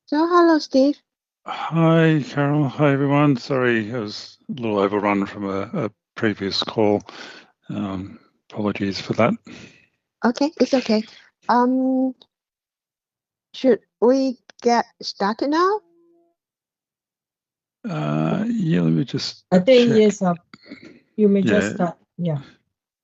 So, hello, Steve. Hi, Carol. Hi, everyone. Sorry, I was a little overrun from a previous call. Apologies for that. Okay, it's okay. Um, should we get started now? Yeah, let me just I think check. yes, you may just Yeah, start. Yeah.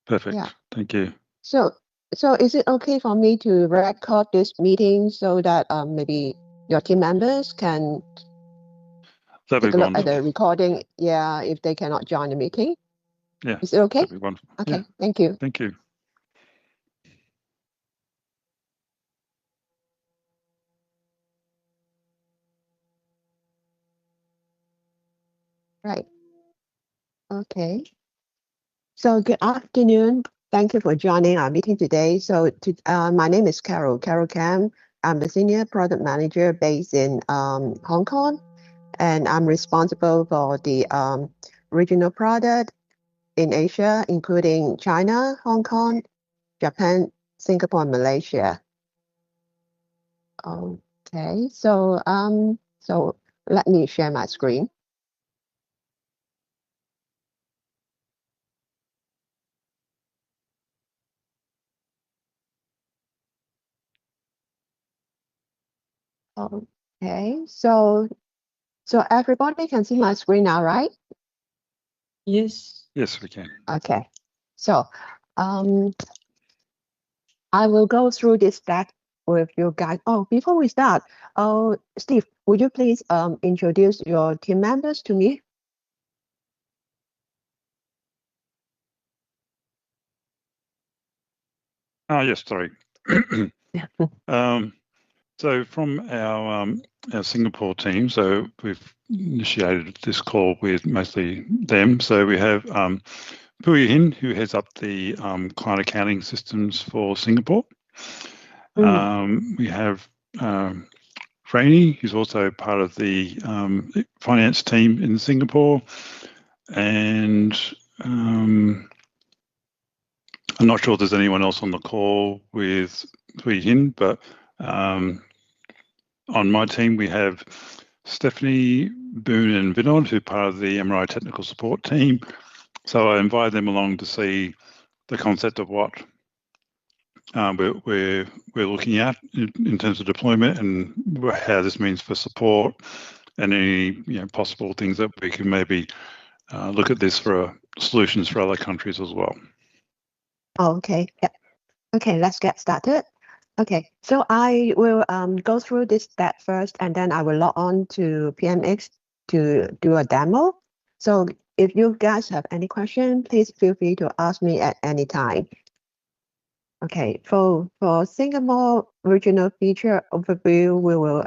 perfect. Yeah. Thank you. So, so is it okay for me to record this meeting so that maybe your team members can That'd take be a look at wonderful. the recording? Yeah, if they cannot join the meeting. Yeah, Is it okay? that'd be wonderful. Yeah, Okay, thank you. thank you. Right. Okay. So, good afternoon. Thank you for joining our meeting today. So, my name is Carol Cam. I'm the Senior Product Manager based in Hong Kong, and I'm responsible for the regional product in Asia, including China, Hong Kong, Japan, Singapore, and Malaysia. Okay, so let me share my screen. Okay, so everybody can see my screen now, right? Yes. Yes, we can. Okay, so I will go through this deck with you guys. Oh, before we start, Steve, would you please introduce your team members to me? Yes, sorry. So from our Singapore team, so we've initiated this call with mostly them. So we have Puyi Hin, who heads up the client accounting systems for Singapore. We have Rainey, who's also part of the finance team in Singapore. And I'm not sure if there's anyone else on the call with Puyi Hin, but on my team, we have Stephanie, Boone, and Vinod, who are part of the MRI technical support team. So I invited them along to see the concept of what we're looking at in terms of deployment and how this means for support and any possible things that we can maybe look at this for solutions for other countries as well. Okay. Yeah. Okay, let's get started. Okay, so I will go through this step first, and then I will log on to PMX to do a demo. So if you guys have any question, please feel free to ask me at any time. Okay, for Singapore regional feature overview, we will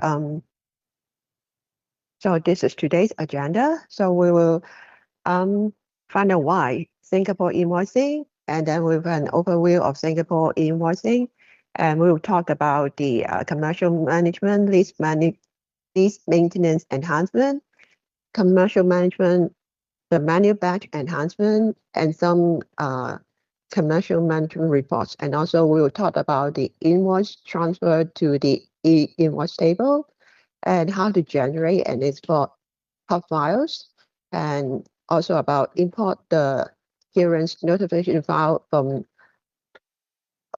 so this is today's agenda. So we will find out why Singapore invoicing, and then we have an overview of Singapore invoicing, and we will talk about the commercial management, lease maintenance enhancement, commercial management, the manual batch enhancement, and some commercial management reports. And also we will talk about the invoice transfer to the e-invoice table and how to generate and export top files, and also about import the clearance notification file from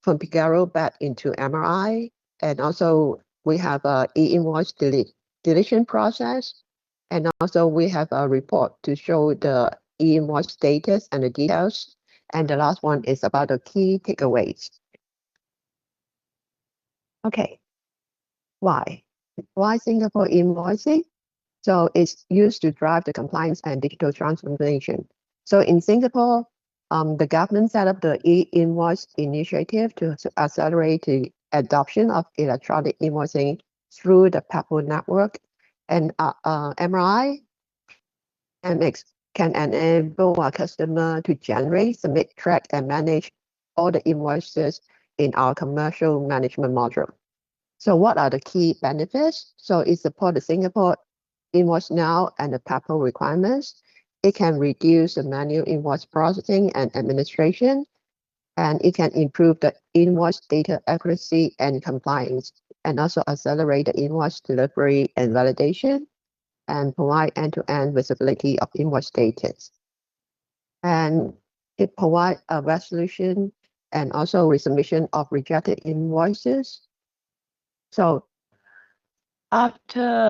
Pagero back into MRI. And also we have a e-invoice deletion process. And also we have a report to show the e-invoice status and the details. And the last one is about the key takeaways. Okay, why? Why Singapore invoicing? So it's used to drive the compliance and digital transformation. So in Singapore, the government set up the e-invoice initiative to accelerate the adoption of electronic invoicing through the PEPL network. And MRI MX can enable a customer to generate, submit, track, and manage all the invoices in our commercial management module. So what are the key benefits? So it supports the Singapore Invoice Now and the PEPL requirements. It can reduce the manual invoice processing and administration, and it can improve the invoice data accuracy and compliance. and also accelerate the invoice delivery and validation, and provide end-to-end visibility of invoice status. And it provides a resolution and also resubmission of rejected invoices. So after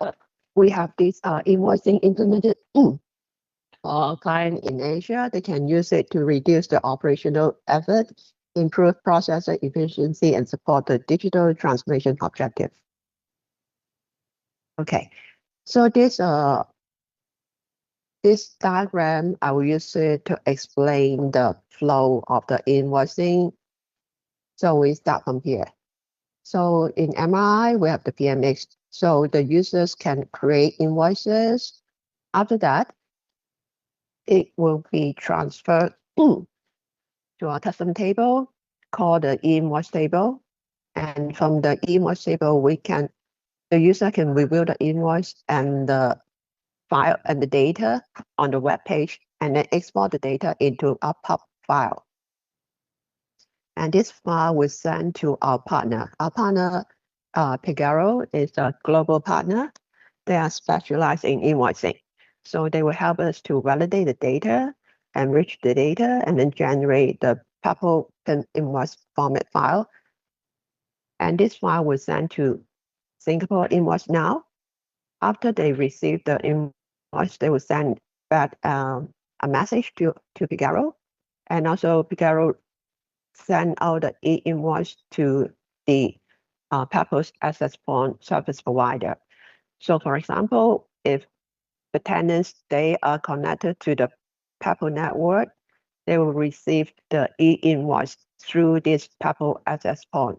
we have this invoicing implemented for our client in Asia, they can use it to reduce the operational effort, improve processor efficiency, and support the digital transformation objective. Okay, so this diagram, I will use it to explain the flow of the invoicing. So we start from here. So in MRI, we have the PMX. So the users can create invoices. After that, it will be transferred to a custom table called the invoice table. And from the invoice table, the user can review the invoice and the file and the data on the web page, and then export the data into a pub file. And this file was sent to our partner. Our partner, Pagero, is a global partner. They are specialized in invoicing. So they will help us to validate the data, enrich the data, and then generate the PAPO invoice format file. And this file was sent to Singapore Invoice Now. After they receive the invoice, they will send back a message to Pagero. And also Pagero send out the e-invoice to the PAPO's access point service provider. So for example, if the tenants, they are connected to the PAPO network, they will receive the e-invoice through this PAPO access point.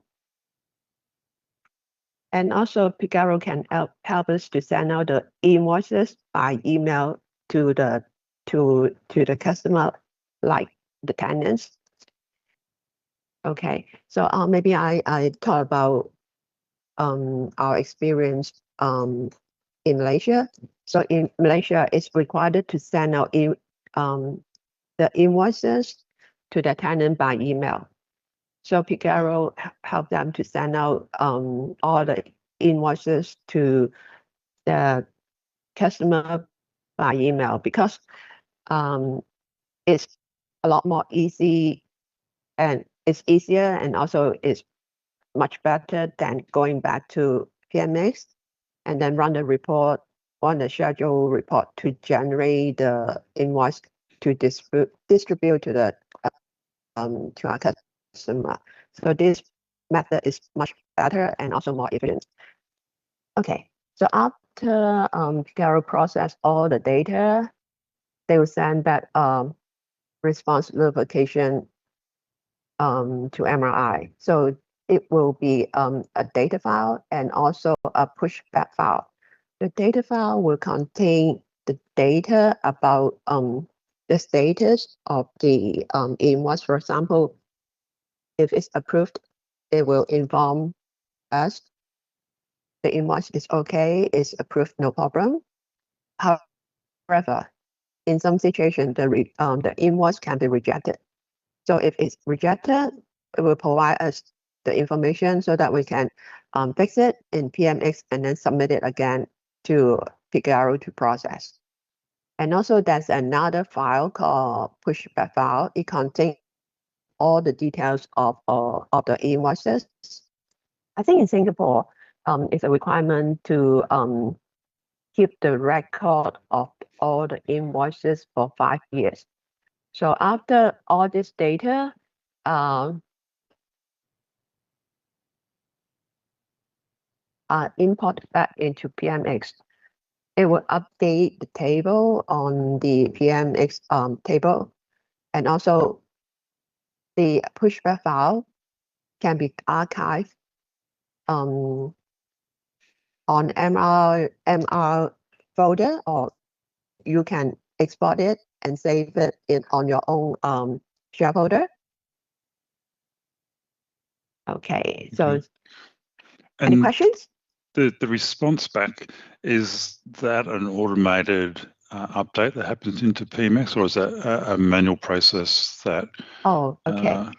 And also Pagero can help us to send out the invoices by email to the customer, like the tenants. Okay, so maybe I talk about our experience in Malaysia. So in Malaysia, it's required to send out the invoices to the tenant by email. So Pagero help them to send out all the invoices to the customer by email, because it's a lot more easy, and it's easier, and also it's much better than going back to PMX and then run the schedule report to generate the invoice to distribute to our customer. So this method is much better and also more efficient. Okay, so after Pagero process all the data, they will send back response notification to MRI. So it will be a data file and also a pushback file. The data file will contain the data about the status of the invoice. For example, if it's approved, it will inform us the invoice is okay, it's approved, no problem. However, in some situations, the invoice can be rejected. So if it's rejected, it will provide us the information so that we can fix it in PMX and then submit it again to Pagero to process. And also there's another file called pushback file. It contains all the details of the invoices. I think in Singapore, it's a requirement to keep the record of all the invoices for 5 years. So after all this data, import back into PMX, it will update the table on the PMX table, and also the pushback file can be archived on MR folder, or you can export it and save it on your own share folder. Okay, so any questions? The response back, is that an automated update that happens into PMX, or is that a manual process that? Oh, okay.